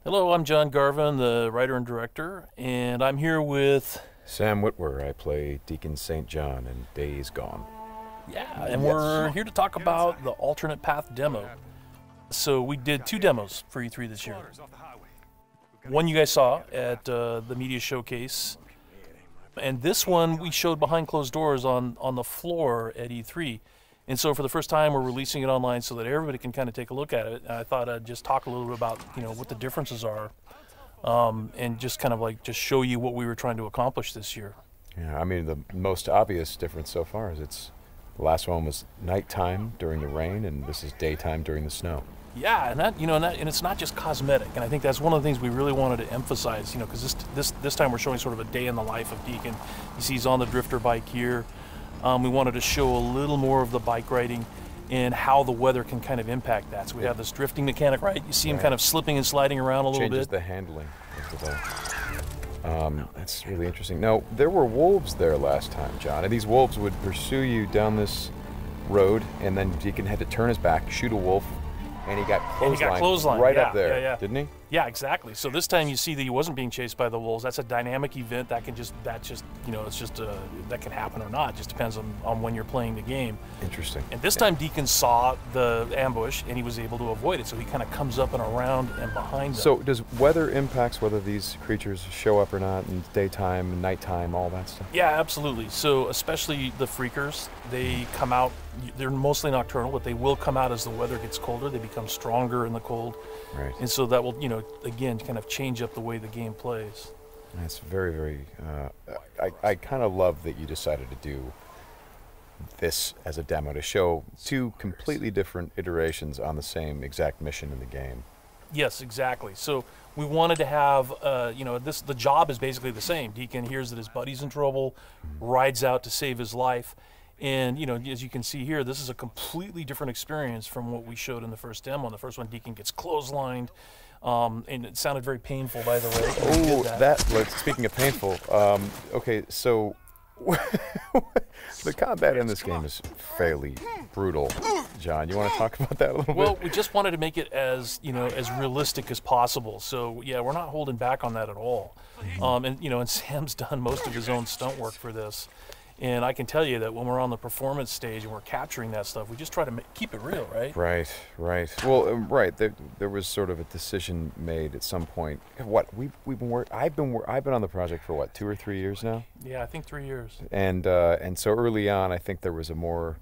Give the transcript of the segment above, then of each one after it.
Hello, I'm John Garvin, the writer and director, and I'm here with... Sam Whitwer. I play Deacon St. John in Days Gone. Yeah, and we're here to talk about the alternate path demo. So we did 2 demos for E3 this year. One you guys saw at the media showcase, and this one we showed behind closed doors on the floor at E3. And so for the first time, we're releasing it online so that everybody can kind of take a look at it. And I thought I'd just talk a little bit about, what the differences are, and just kind of like just show you what we were trying to accomplish this year. Yeah, I mean, the most obvious difference so far is the last one was nighttime during the rain, and this is daytime during the snow. Yeah, and it's not just cosmetic, and I think that's one of the things we really wanted to emphasize, because this time we're showing sort of a day in the life of Deacon. You see he's on the drifter bike here. We wanted to show a little more of the bike riding and how the weather can kind of impact that. So we have this drifting mechanic, right? You see him kind of slipping and sliding around a little bit. Changes the handling of the bike. That's really interesting. Now, there were wolves there last time, John, and these wolves would pursue you down this road, and then Deacon had to turn his back, shoot a wolf, and he got clotheslined right up there, didn't he? Yeah, exactly. So this time you see that he wasn't being chased by the wolves. That's a dynamic event that can that can happen or not. It just depends on when you're playing the game. Interesting. And this time Deacon saw the ambush and he was able to avoid it. So he kind of comes up and around and behind them. So does weather impacts whether these creatures show up or not in daytime, and nighttime, all that stuff? Yeah, absolutely. So especially the freakers, they come out. They're mostly nocturnal, but they will come out as the weather gets colder. They become stronger in the cold. Right. And so that will, again, kind of change up the way the game plays. That's very, very... I kind of love that you decided to do this as a demo to show 2 completely different iterations on the same exact mission in the game. Yes, exactly. So we wanted to have, the job is basically the same. Deacon hears that his buddy's in trouble, rides out to save his life. And, as you can see here, this is a completely different experience from what we showed in the first demo. In the first one, Deacon gets clotheslined, and it sounded very painful, by the way. Oh, speaking of painful, okay, so the combat in this game is fairly brutal. John, you want to talk about that a little bit? Well, we just wanted to make it as, as realistic as possible. So, yeah, we're not holding back on that at all. And Sam's done most of his own stunt work for this. And I can tell you that when we're on the performance stage and we're capturing that stuff, we just try to keep it real, right? Right. Well, right. There was sort of a decision made at some point. What I've been on the project for 2 or 3 years now. Yeah, I think 3 years. And so early on, I think there was a more,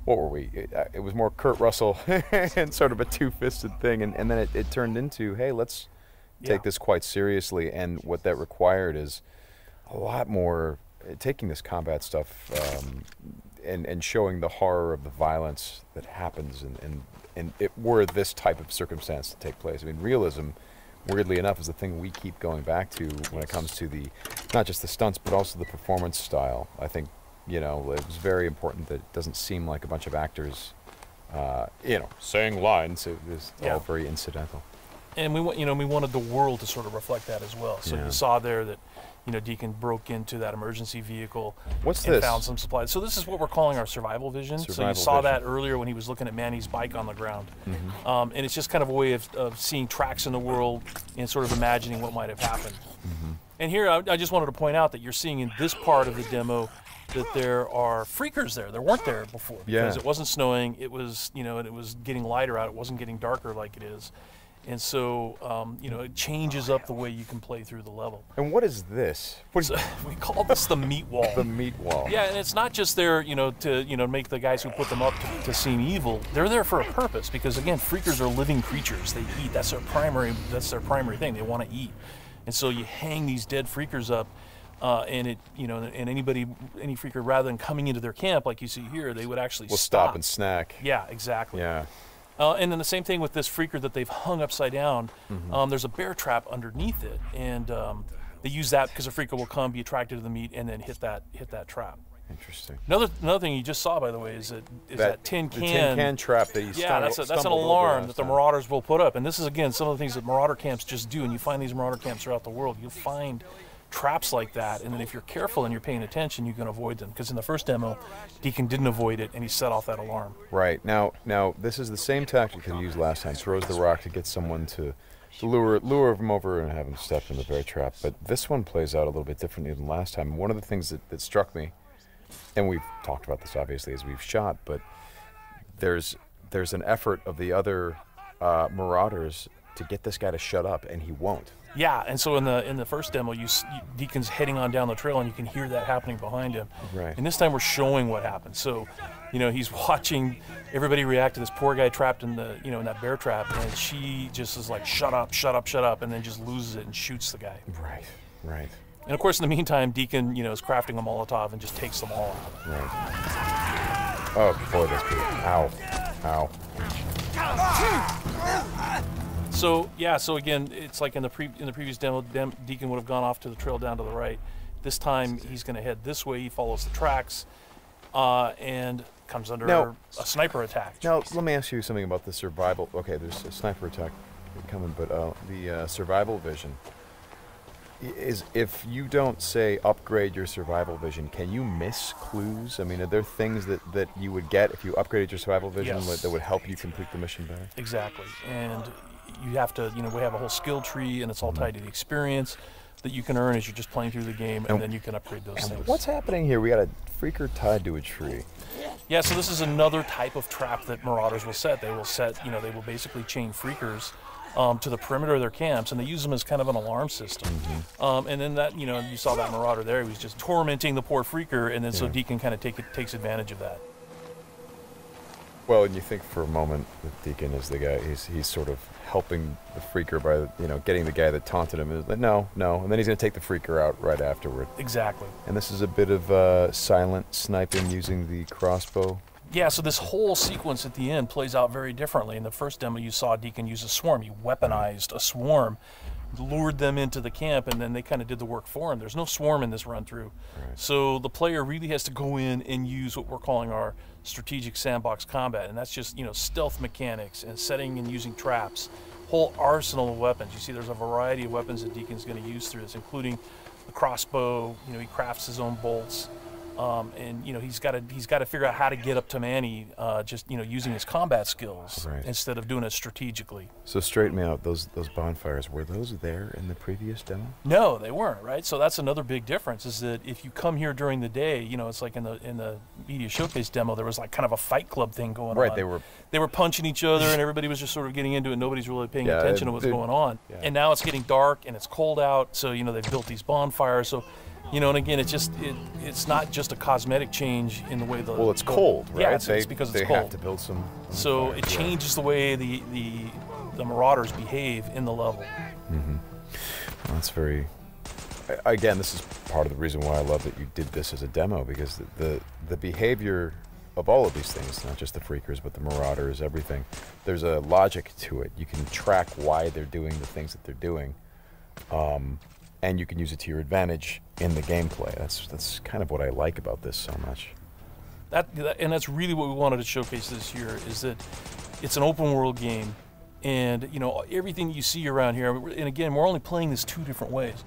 what were we? It was more Kurt Russell and sort of a two-fisted thing, and then it turned into, hey, let's take this quite seriously. And what that required is a lot more. Taking this combat stuff and showing the horror of the violence that happens and were this type of circumstance to take place. I mean, realism, weirdly enough, is the thing we keep going back to when it comes to not just the stunts, but also the performance style. I think, it was very important that it doesn't seem like a bunch of actors, saying lines. It was all very incidental. And we wanted the world to sort of reflect that as well. So you saw there that, Deacon broke into that emergency vehicle and found some supplies. So this is what we're calling our survival vision. So you saw that earlier when he was looking at Manny's bike on the ground. And it's just kind of a way of seeing tracks in the world and sort of imagining what might have happened. And here I just wanted to point out that you're seeing in this part of the demo that there are freakers there. There weren't there before because it wasn't snowing. It was, and it was getting lighter out. It wasn't getting darker like it is. And so, it changes up the way you can play through the level. And what is this? So, we call this the meat wall. The meat wall. Yeah, and it's not just there, to make the guys who put them up to seem evil. They're there for a purpose because, again, freakers are living creatures. They eat. That's their primary thing. They want to eat. And so you hang these dead freakers up, and and any freaker, rather than coming into their camp like you see here, they would actually stop and snack. Yeah, exactly. Yeah. And then the same thing with this freaker that they've hung upside down. There's a bear trap underneath it, and they use that because a freaker will come, be attracted to the meat, and then hit that trap. Interesting. Another thing you just saw, by the way, is that tin can. The tin can trap that you that's an alarm that the marauders will put up, and this is again some of the things that marauder camps just do. And you find these marauder camps throughout the world. You'll find traps like that, and then if you're careful and you're paying attention, you can avoid them. Because in the first demo, Deacon didn't avoid it, and he set off that alarm. Right. Now this is the same tactic that he used last time. Throws the rock to get someone to lure him over and have him step in the bear trap. But this one plays out a little bit differently than last time. One of the things that struck me, and we've talked about this obviously as we've shot, but there's an effort of the other Marauders to get this guy to shut up, and he won't. Yeah, and so in the first demo, Deacon's heading on down the trail, and you can hear that happening behind him. Right. And this time we're showing what happened. So, he's watching everybody react to this poor guy trapped in the in that bear trap, and she just is like, shut up, shut up, shut up, and then just loses it and shoots the guy. Right. Right. And of course, in the meantime, Deacon is crafting a Molotov and just takes them all out. Right. Oh boy, that's good. Ow. Ow. So again, it's like in the previous demo, Deacon would have gone off to the trail down to the right. This time he's going to head this way. He follows the tracks, and comes under a sniper attack. Now let me ask you something about the survival. Okay, there's a sniper attack coming, but the survival vision is, if you don't say upgrade your survival vision, can you miss clues? I mean, are there things that you would get if you upgraded your survival vision that would help you complete the mission better? Exactly, and you have to, we have a whole skill tree, and it's all tied to the experience that you can earn as you're just playing through the game, and then you can upgrade those things. What's happening here? We got a freaker tied to a tree. Yeah, so this is another type of trap that Marauders will set. They will set, they will basically chain freakers to the perimeter of their camps, and they use them as kind of an alarm system. And then that, you saw that Marauder there, he was just tormenting the poor freaker, and then so Deacon kind of takes advantage of that. Well, and you think for a moment that Deacon is the guy, he's sort of helping the freaker by, getting the guy that taunted him. Is like, no, and then he's going to take the freaker out right afterward. Exactly. And this is a bit of silent sniping using the crossbow. Yeah, so this whole sequence at the end plays out very differently. In the first demo, you saw Deacon use a swarm. He weaponized a swarm, lured them into the camp, and then they kind of did the work for him. There's no swarm in this run-through. Right. So the player really has to go in and use what we're calling our strategic sandbox combat, and that's just, stealth mechanics and setting and using traps, whole arsenal of weapons. You see there's a variety of weapons that Deacon's going to use through this, including the crossbow. He crafts his own bolts. And he's got to figure out how to get up to Manny, just using his combat skills instead of doing it strategically. So straighten me out. Those bonfires, were those there in the previous demo? No, they weren't. Right. So that's another big difference. Is that if you come here during the day, it's like in the media showcase demo, there was like kind of a fight club thing going on. Right. They were punching each other, and everybody was just sort of getting into it. Nobody's really paying attention to what's going on. Yeah. And now it's getting dark and it's cold out. So they've built these bonfires. So. And again, it's not just a cosmetic change in the way Well, it's cold, right? Yeah, it's because it's cold. They have to build some. So it changes the way the Marauders behave in the level. Well, that's very. Again, this is part of the reason why I love that you did this as a demo, because the behavior of all of these things, not just the freakers, but the Marauders, everything. There's a logic to it. You can track why they're doing the things that they're doing. And you can use it to your advantage in the gameplay. That's kind of what I like about this so much. And that's really what we wanted to showcase this year, is that it's an open world game, and everything you see around here. And again, we're only playing this two different ways.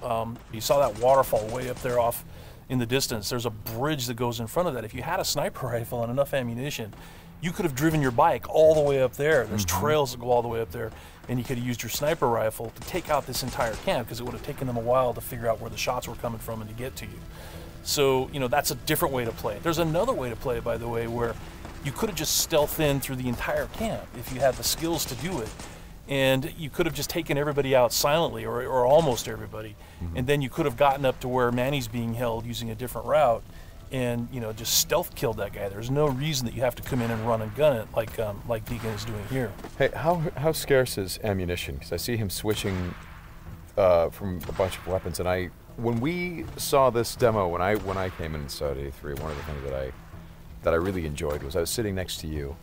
You saw that waterfall way up there off in the distance. There's a bridge that goes in front of that. If you had a sniper rifle and enough ammunition, you could have driven your bike all the way up there. There's trails that go all the way up there, and you could have used your sniper rifle to take out this entire camp, because it would have taken them a while to figure out where the shots were coming from and to get to you. So, that's a different way to play it. There's another way to play it, by the way, where you could have just stealthed in through the entire camp if you had the skills to do it. And you could have just taken everybody out silently, or almost everybody, and then you could have gotten up to where Manny's being held using a different route, and just stealth killed that guy. There's no reason that you have to come in and run and gun it like Deacon is doing here. Hey, how scarce is ammunition? Because I see him switching from a bunch of weapons, and when we saw this demo, when I came in and saw it at A3, one of the things that I really enjoyed was I was sitting next to you,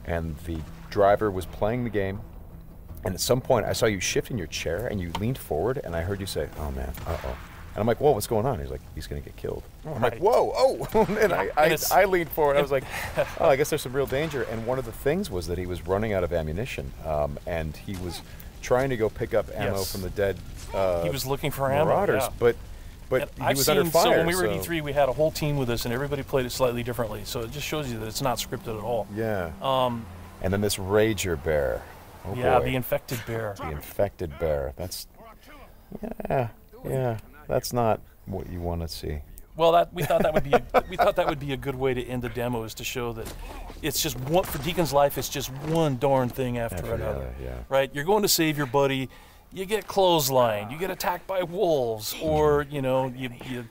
and the driver was playing the game, and at some point I saw you shift in your chair and you leaned forward, and I heard you say, "Oh man, uh-oh." And I'm like, whoa, what's going on? He's like, he's going to get killed. I'm like, whoa, oh. And I leaned forward. I was like, oh, I guess there's some real danger. And one of the things was that he was running out of ammunition. And he was trying to go pick up ammo from the dead he was looking for Marauders. Ammo, But he was under fire. So when we were at E3, we had a whole team with us, and everybody played it slightly differently. So it just shows you that it's not scripted at all. Yeah. And then this Rager Bear. Oh, yeah, boy. the infected bear. The infected bear. That's, yeah, that's not what you want to see. Well, we thought that would be a good way to end the demo, is to show that it's just one, for Deacon's life. It's just one darn thing after another. Yeah. Right? You're going to save your buddy. You get clotheslined. You get attacked by wolves, or you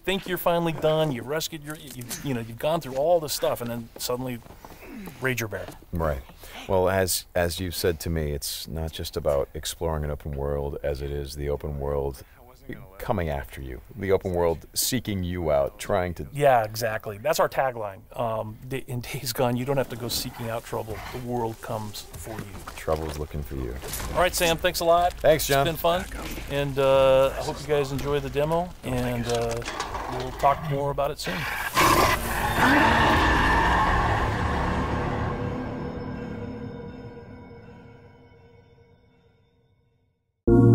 think you're finally done. You've rescued you've gone through all this stuff, and then suddenly, Rager Bear. Right. Well, as you said to me, it's not just about exploring an open world as it is the open world coming after you, the open world seeking you out, trying to... Yeah, exactly. That's our tagline. In Days Gone, you don't have to go seeking out trouble. The world comes for you. Trouble's looking for you. All right, Sam, thanks a lot. Thanks, John. It's been fun. And I hope you guys enjoy the demo, and we'll talk more about it soon.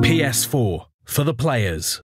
PS4 for the players.